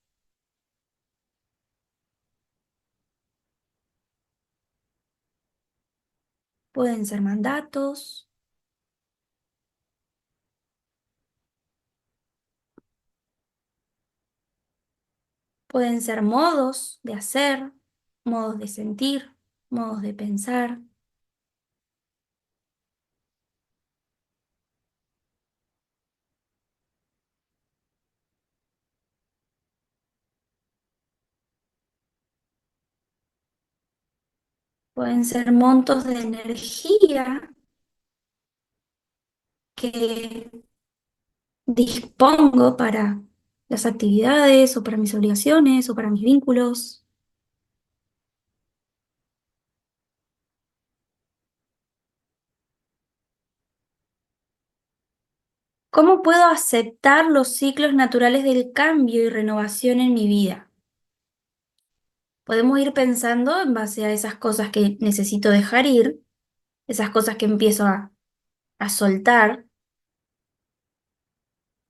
pueden ser mandatos, pueden ser modos de hacer, modos de sentir, modos de pensar. Pueden ser montos de energía que dispongo para las actividades o para mis obligaciones o para mis vínculos. ¿Cómo puedo aceptar los ciclos naturales del cambio y renovación en mi vida? Podemos ir pensando en base a esas cosas que necesito dejar ir, esas cosas que empiezo a soltar,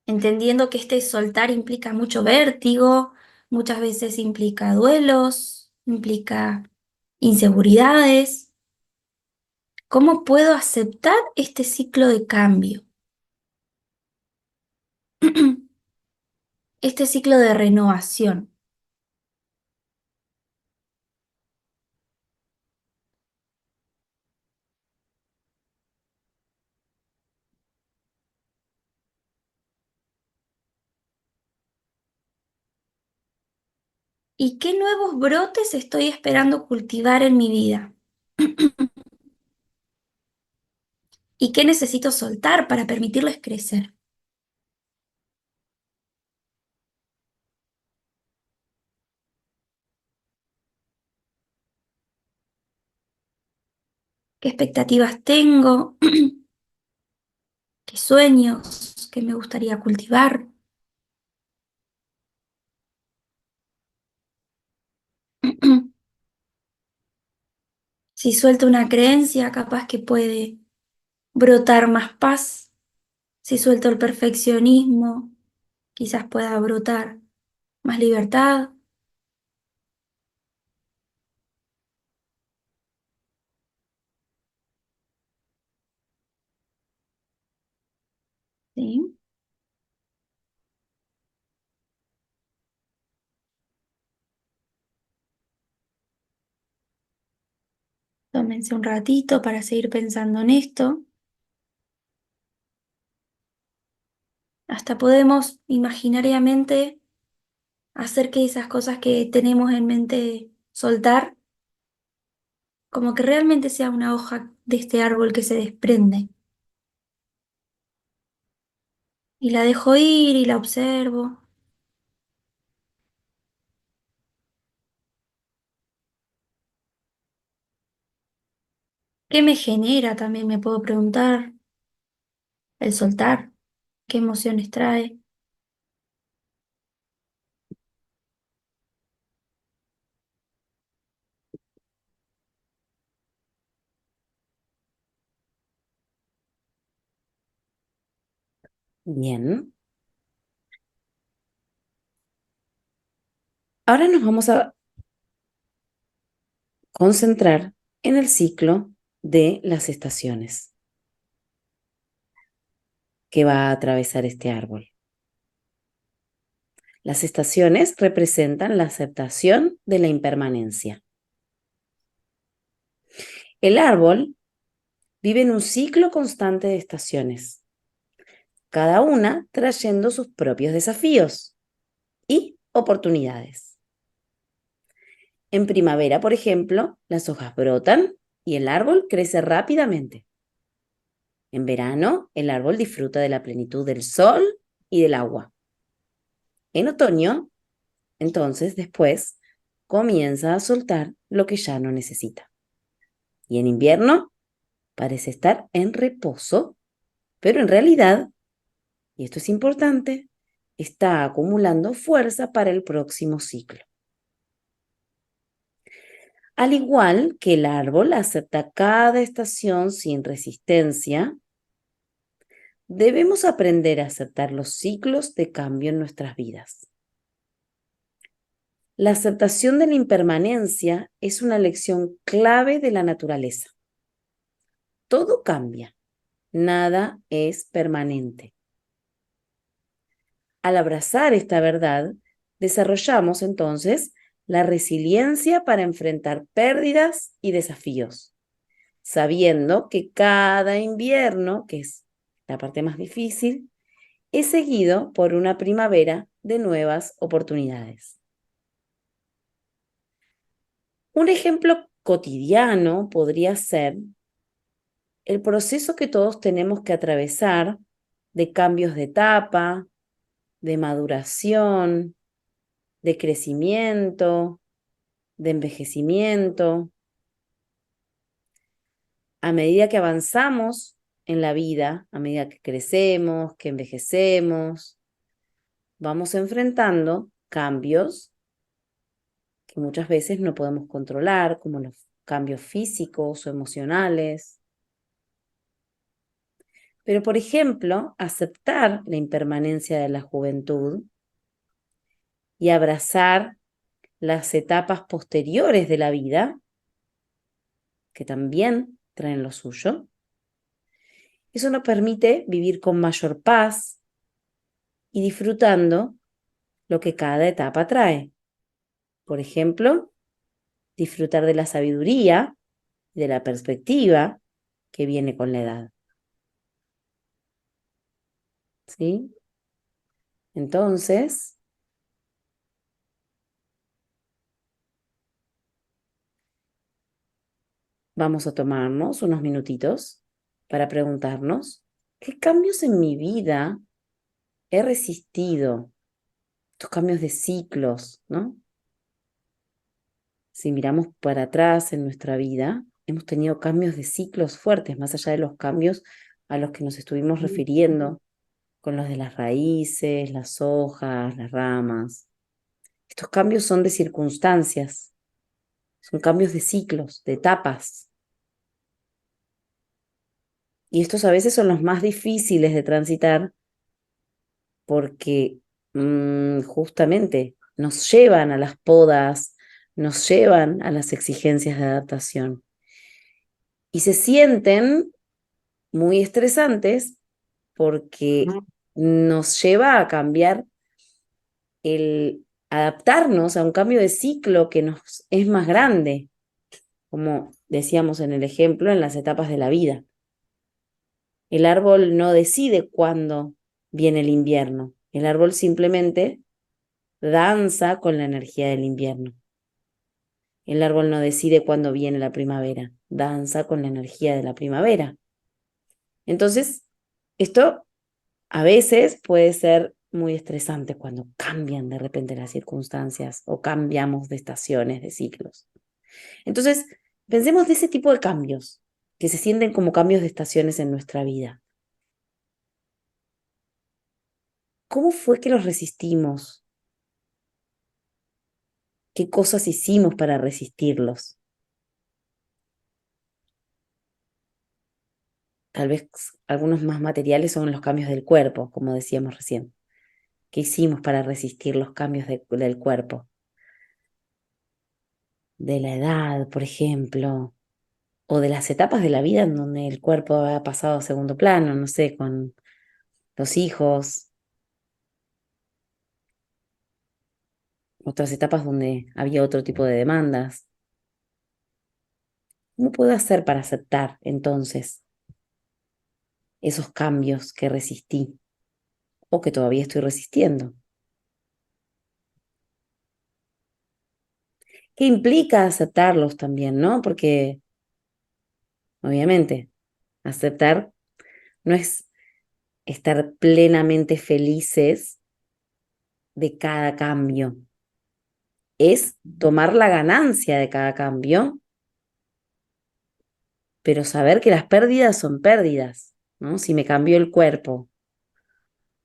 entendiendo que este soltar implica mucho vértigo, muchas veces implica duelos, implica inseguridades. ¿Cómo puedo aceptar este ciclo de cambio? Este ciclo de renovación. ¿Y qué nuevos brotes estoy esperando cultivar en mi vida? ¿Y qué necesito soltar para permitirles crecer? ¿Qué expectativas tengo? ¿Qué sueños que me gustaría cultivar? Si suelto una creencia, capaz que puede brotar más paz. Si suelto el perfeccionismo, quizás pueda brotar más libertad. ¿sí? Tómense un ratito para seguir pensando en esto. Hasta podemos imaginariamente hacer que esas cosas que tenemos en mente soltar, como que realmente sea una hoja de este árbol que se desprende. Y la dejo ir y la observo. ¿Qué me genera también, me puedo preguntar? El soltar, ¿qué emociones trae? Bien. Ahora nos vamos a concentrar en el ciclo de las estaciones que va a atravesar este árbol. Las estaciones representan la aceptación de la impermanencia. El árbol vive en un ciclo constante de estaciones, cada una trayendo sus propios desafíos y oportunidades. En primavera, por ejemplo, las hojas brotan y el árbol crece rápidamente. En verano, el árbol disfruta de la plenitud del sol y del agua. En otoño, entonces, después, comienza a soltar lo que ya no necesita. Y en invierno, parece estar en reposo, pero en realidad, y esto es importante, está acumulando fuerza para el próximo ciclo. Al igual que el árbol acepta cada estación sin resistencia, debemos aprender a aceptar los ciclos de cambio en nuestras vidas. La aceptación de la impermanencia es una lección clave de la naturaleza. Todo cambia, nada es permanente. Al abrazar esta verdad, desarrollamos entonces la resiliencia para enfrentar pérdidas y desafíos, sabiendo que cada invierno, que es la parte más difícil, es seguido por una primavera de nuevas oportunidades. Un ejemplo cotidiano podría ser el proceso que todos tenemos que atravesar de cambios de etapa, de maduración, de crecimiento, de envejecimiento. A medida que avanzamos en la vida, a medida que crecemos, que envejecemos, vamos enfrentando cambios que muchas veces no podemos controlar, como los cambios físicos o emocionales. Pero, por ejemplo, aceptar la impermanencia de la juventud y abrazar las etapas posteriores de la vida, que también traen lo suyo, eso nos permite vivir con mayor paz y disfrutando lo que cada etapa trae. Por ejemplo, disfrutar de la sabiduría, de la perspectiva que viene con la edad. ¿Sí? Entonces, vamos a tomarnos unos minutitos para preguntarnos, ¿qué cambios en mi vida he resistido? Estos cambios de ciclos, ¿no? Si miramos para atrás en nuestra vida, hemos tenido cambios de ciclos fuertes, más allá de los cambios a los que nos estuvimos refiriendo, con los de las raíces, las hojas, las ramas. Estos cambios son de circunstancias, son cambios de ciclos, de etapas. Y estos a veces son los más difíciles de transitar porque justamente nos llevan a las podas, nos llevan a las exigencias de adaptación. Y se sienten muy estresantes porque nos lleva a cambiar el adaptarnos a un cambio de ciclo que nos es más grande, como decíamos en el ejemplo, en las etapas de la vida. El árbol no decide cuándo viene el invierno, el árbol simplemente danza con la energía del invierno. El árbol no decide cuándo viene la primavera, danza con la energía de la primavera. Entonces, esto a veces puede ser muy estresante cuando cambian de repente las circunstancias o cambiamos de estaciones, de ciclos. Entonces, pensemos de ese tipo de cambios, que se sienten como cambios de estaciones en nuestra vida. ¿Cómo fue que los resistimos? ¿Qué cosas hicimos para resistirlos? Tal vez algunos más materiales son los cambios del cuerpo, como decíamos recién. ¿Qué hicimos para resistir los cambios del cuerpo? De la edad, por ejemplo, o de las etapas de la vida en donde el cuerpo ha pasado a segundo plano, no sé, con los hijos, otras etapas donde había otro tipo de demandas. ¿Cómo puedo hacer para aceptar entonces esos cambios que resistí o que todavía estoy resistiendo? ¿Qué implica aceptarlos también, no? Porque obviamente aceptar no es estar plenamente felices de cada cambio, es tomar la ganancia de cada cambio, pero saber que las pérdidas son pérdidas, ¿no? Si me cambió el cuerpo,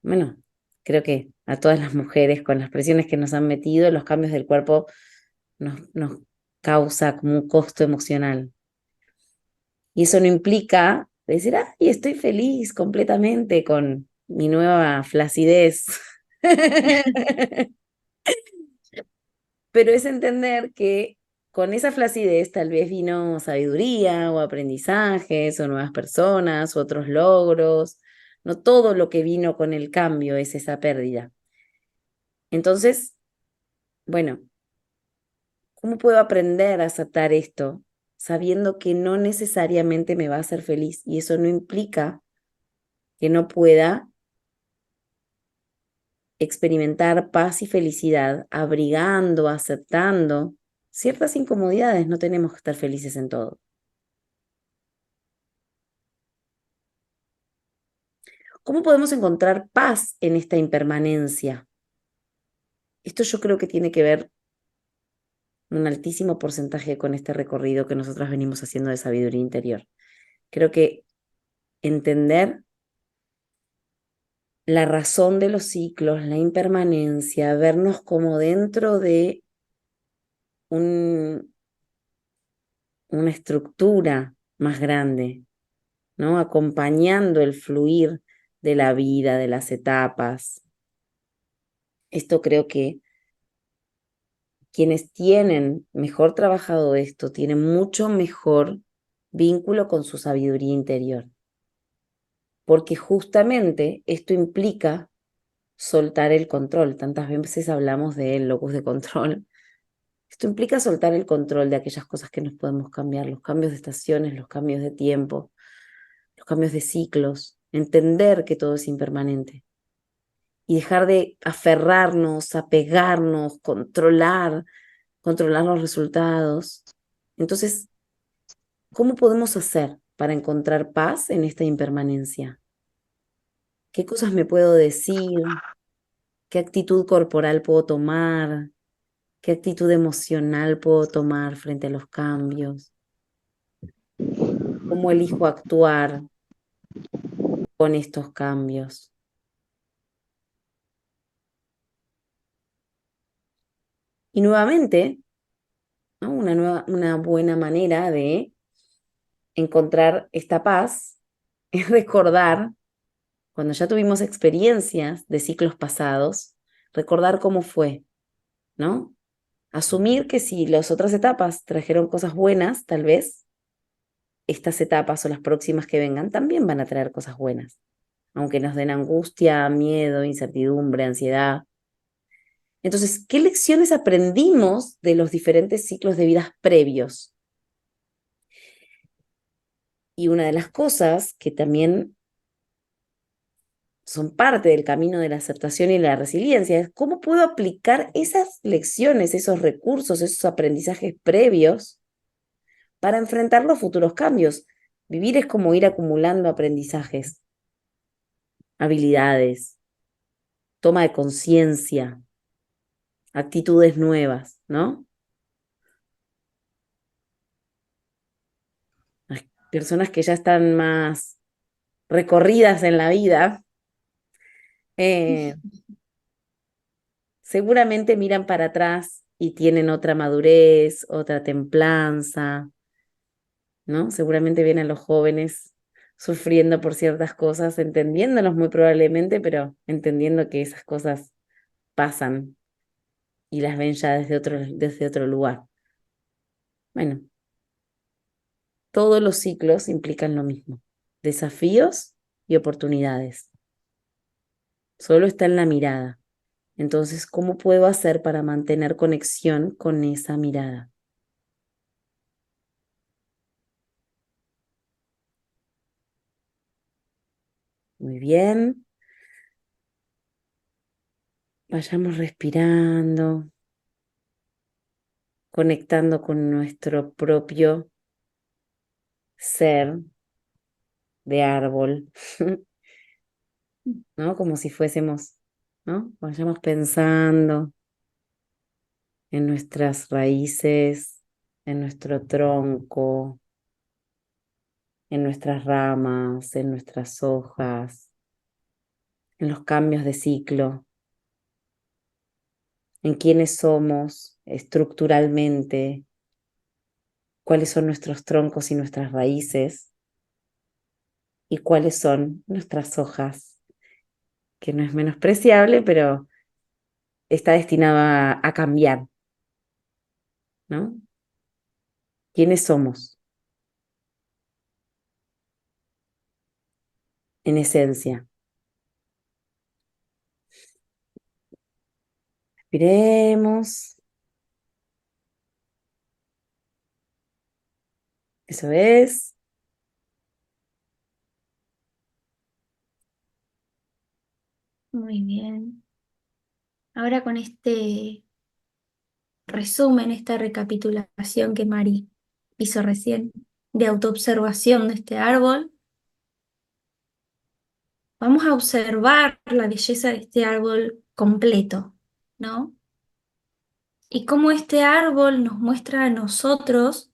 bueno, creo que a todas las mujeres con las presiones que nos han metido, los cambios del cuerpo nos causa como un costo emocional. Y eso no implica decir, ay, estoy feliz completamente con mi nueva flacidez. Pero es entender que con esa flacidez tal vez vino sabiduría o aprendizajes o nuevas personas o otros logros. No todo lo que vino con el cambio es esa pérdida. Entonces, bueno, ¿cómo puedo aprender a aceptar esto sabiendo que no necesariamente me va a hacer feliz? Y eso no implica que no pueda experimentar paz y felicidad, abrigando, aceptando ciertas incomodidades. No tenemos que estar felices en todo. ¿Cómo podemos encontrar paz en esta impermanencia? Esto yo creo que tiene que ver un altísimo porcentaje con este recorrido que nosotras venimos haciendo de sabiduría interior. Creo que entender la razón de los ciclos, la impermanencia, vernos como dentro de un, una estructura más grande, ¿no? Acompañando el fluir de la vida, de las etapas. Esto creo que quienes tienen mejor trabajado esto tienen mucho mejor vínculo con su sabiduría interior, porque justamente esto implica soltar el control. Tantas veces hablamos del locus de control. Esto implica soltar el control de aquellas cosas que nos podemos cambiar, los cambios de estaciones, los cambios de tiempo, los cambios de ciclos, entender que todo es impermanente y dejar de aferrarnos, apegarnos, controlar los resultados. Entonces, ¿cómo podemos hacer para encontrar paz en esta impermanencia? ¿Qué cosas me puedo decir? ¿Qué actitud corporal puedo tomar? ¿Qué actitud emocional puedo tomar frente a los cambios? ¿Cómo elijo actuar con estos cambios? Y nuevamente, ¿no? Una buena manera de encontrar esta paz es recordar, cuando ya tuvimos experiencias de ciclos pasados, recordar cómo fue, ¿no? Asumir que si las otras etapas trajeron cosas buenas, tal vez estas etapas o las próximas que vengan también van a traer cosas buenas. aunque nos den angustia, miedo, incertidumbre, ansiedad. Entonces, ¿qué lecciones aprendimos de los diferentes ciclos de vidas previos? Y una de las cosas que también son parte del camino de la aceptación y la resiliencia es cómo puedo aplicar esas lecciones, esos recursos, esos aprendizajes previos para enfrentar los futuros cambios. Vivir es como ir acumulando aprendizajes, habilidades, toma de conciencia, actitudes nuevas, ¿no? Las personas que ya están más recorridas en la vida, eh, seguramente miran para atrás y tienen otra madurez, otra templanza, ¿no? Seguramente ven a los jóvenes sufriendo por ciertas cosas, entendiéndolos muy probablemente, pero entendiendo que esas cosas pasan y las ven ya desde otro lugar. Bueno, todos los ciclos implican lo mismo, desafíos y oportunidades. Solo está en la mirada. Entonces, ¿cómo puedo hacer para mantener conexión con esa mirada? Muy bien, vayamos respirando, conectando con nuestro propio ser de árbol, ¿no? Como si fuésemos, ¿no? Vayamos pensando en nuestras raíces, en nuestro tronco, en nuestras ramas, en nuestras hojas, en los cambios de ciclo, en quiénes somos estructuralmente, cuáles son nuestros troncos y nuestras raíces y cuáles son nuestras hojas, que no es menospreciable, pero está destinado a cambiar, ¿no? ¿Quiénes somos en esencia? Respiremos, eso es. Muy bien. Ahora con este resumen, esta recapitulación que Mari hizo recién de autoobservación de este árbol, vamos a observar la belleza de este árbol completo, ¿no? Y cómo este árbol nos muestra a nosotros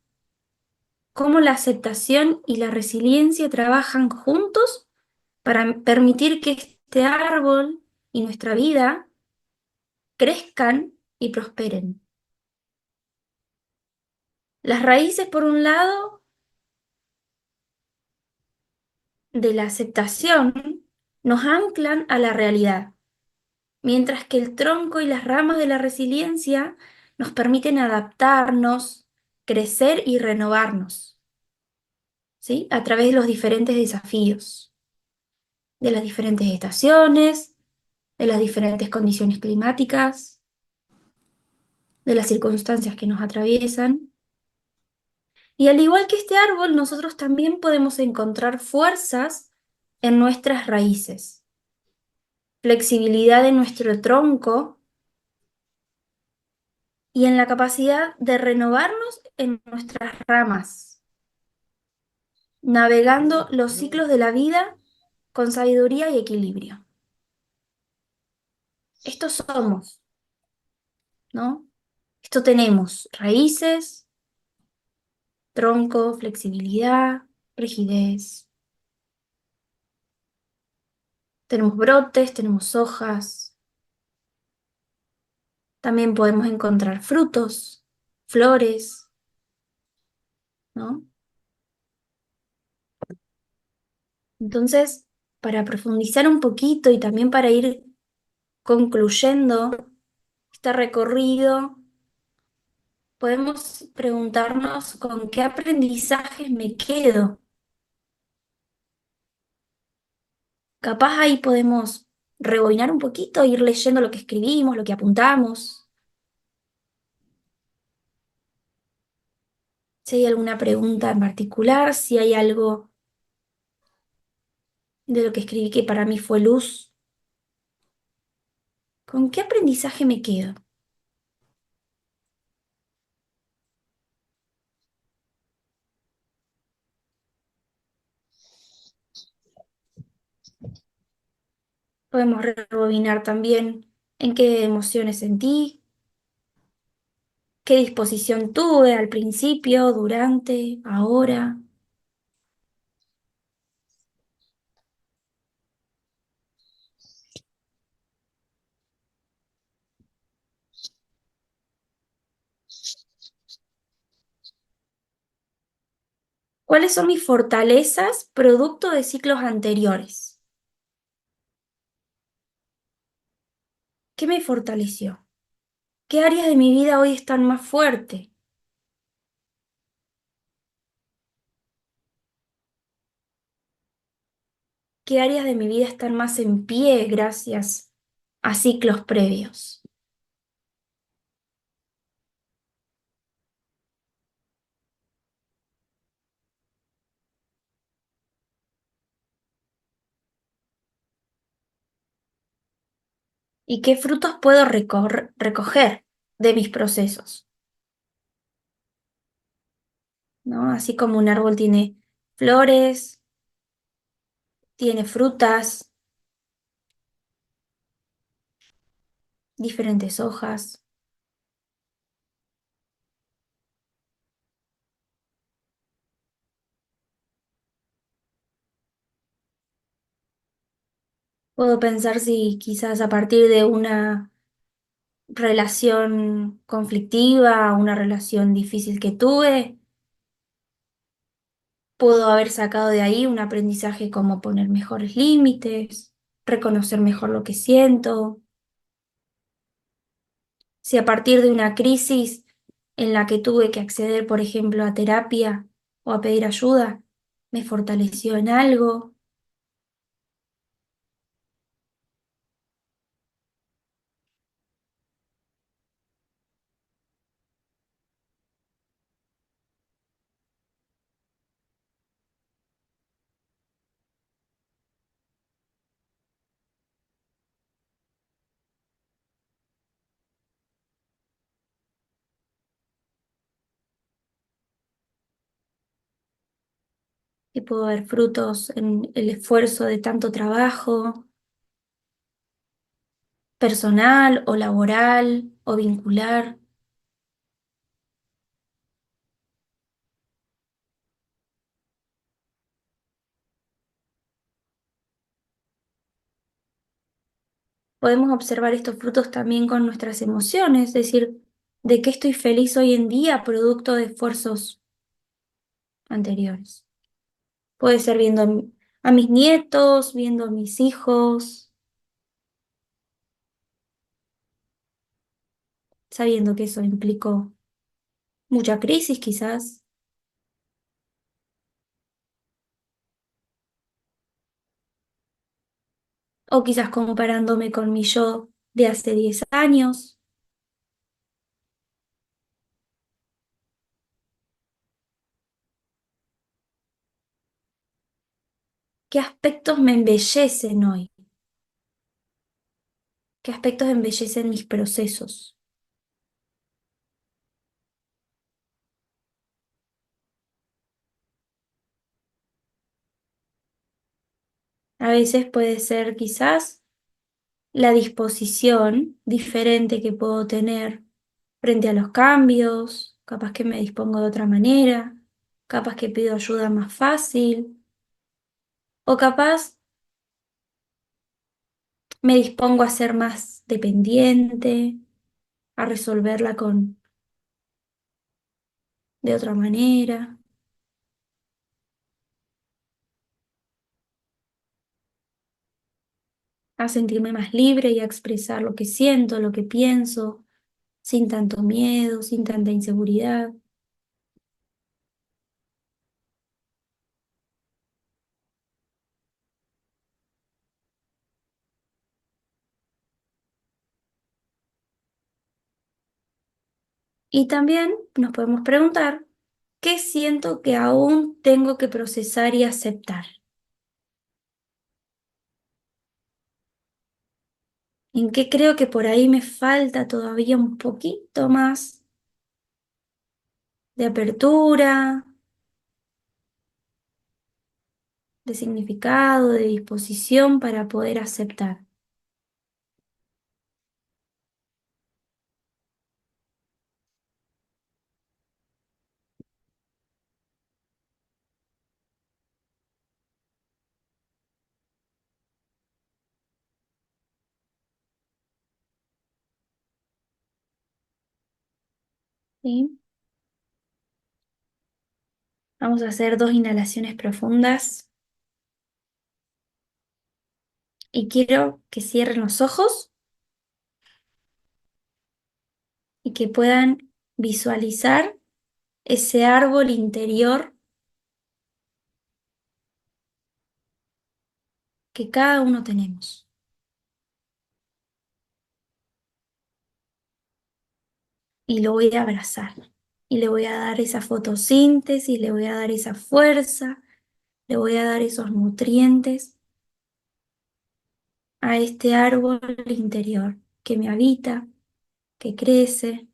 cómo la aceptación y la resiliencia trabajan juntos para permitir que este árbol y nuestra vida crezcan y prosperen. Las raíces, por un lado, de la aceptación nos anclan a la realidad, mientras que el tronco y las ramas de la resiliencia nos permiten adaptarnos, crecer y renovarnos, ¿sí? A través de los diferentes desafíos, de las diferentes estaciones, de las diferentes condiciones climáticas, de las circunstancias que nos atraviesan. Y al igual que este árbol, nosotros también podemos encontrar fuerzas en nuestras raíces, flexibilidad en nuestro tronco y en la capacidad de renovarnos en nuestras ramas, navegando los ciclos de la vida con sabiduría y equilibrio. Esto somos, ¿no? Esto tenemos raíces, tronco, flexibilidad, rigidez. Tenemos brotes, tenemos hojas. También podemos encontrar frutos, flores, ¿no? Entonces, para profundizar un poquito y también para ir concluyendo este recorrido, podemos preguntarnos con qué aprendizajes me quedo Capaz ahí podemos rebobinar un poquito, ir leyendo lo que escribimos, lo que apuntamos. Si hay alguna pregunta en particular, si hay algo de lo que escribí que para mí fue luz, ¿con qué aprendizaje me quedo? Podemos rebobinar también en qué emociones sentí, qué disposición tuve al principio, durante, ahora. ¿Cuáles son mis fortalezas producto de ciclos anteriores? ¿Qué me fortaleció? ¿Qué áreas de mi vida hoy están más fuertes? ¿Qué áreas de mi vida están más en pie gracias a ciclos previos? ¿Y qué frutos puedo recoger de mis procesos? ¿No? Así como un árbol tiene flores, tiene frutas, diferentes hojas. Puedo pensar si quizás a partir de una relación conflictiva, una relación difícil que tuve, puedo haber sacado de ahí un aprendizaje como poner mejores límites, reconocer mejor lo que siento. Si a partir de una crisis en la que tuve que acceder, por ejemplo, a terapia o a pedir ayuda, me fortaleció en algo, que pudo haber frutos en el esfuerzo de tanto trabajo personal o laboral o vincular. Podemos observar estos frutos también con nuestras emociones, es decir, de qué estoy feliz hoy en día producto de esfuerzos anteriores. Puede ser viendo a mis nietos, viendo a mis hijos, sabiendo que eso implicó mucha crisis quizás, o quizás comparándome con mi yo de hace 10 años, qué aspectos me embellecen hoy, qué aspectos embellecen mis procesos. A veces puede ser quizás la disposición diferente que puedo tener frente a los cambios, capaz que me dispongo de otra manera, capaz que pido ayuda más fácil, o capaz me dispongo a ser más dependiente, a resolverla de otra manera, a sentirme más libre y a expresar lo que siento, lo que pienso, sin tanto miedo, sin tanta inseguridad. Y también nos podemos preguntar, ¿qué siento que aún tengo que procesar y aceptar? ¿En qué creo que por ahí me falta todavía un poquito más de apertura, de significado, de disposición para poder aceptar? ¿Sí? Vamos a hacer 2 inhalaciones profundas y quiero que cierren los ojos y que puedan visualizar ese árbol interior que cada uno tenemos. Y lo voy a abrazar. Y le voy a dar esa fotosíntesis, le voy a dar esa fuerza, le voy a dar esos nutrientes a este árbol interior que me habita, que crece,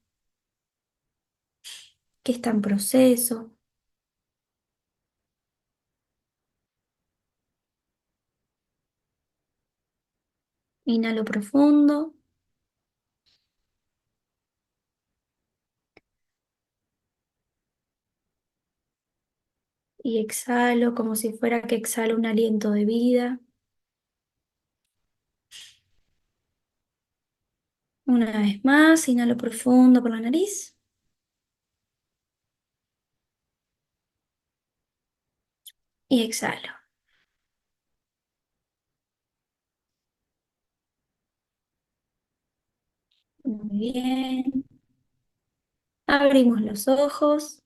que está en proceso. Inhalo profundo y exhalo como si fuera que exhalo un aliento de vida. Una vez más, inhalo profundo por la nariz y exhalo. Muy bien. Abrimos los ojos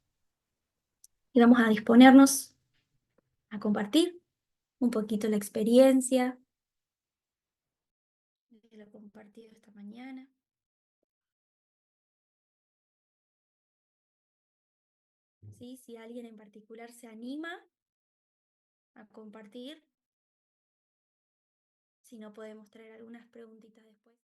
y vamos a disponernos a compartir un poquito la experiencia de lo compartido esta mañana. ¿Sí? Si alguien en particular se anima a compartir, si no podemos traer algunas preguntitas después.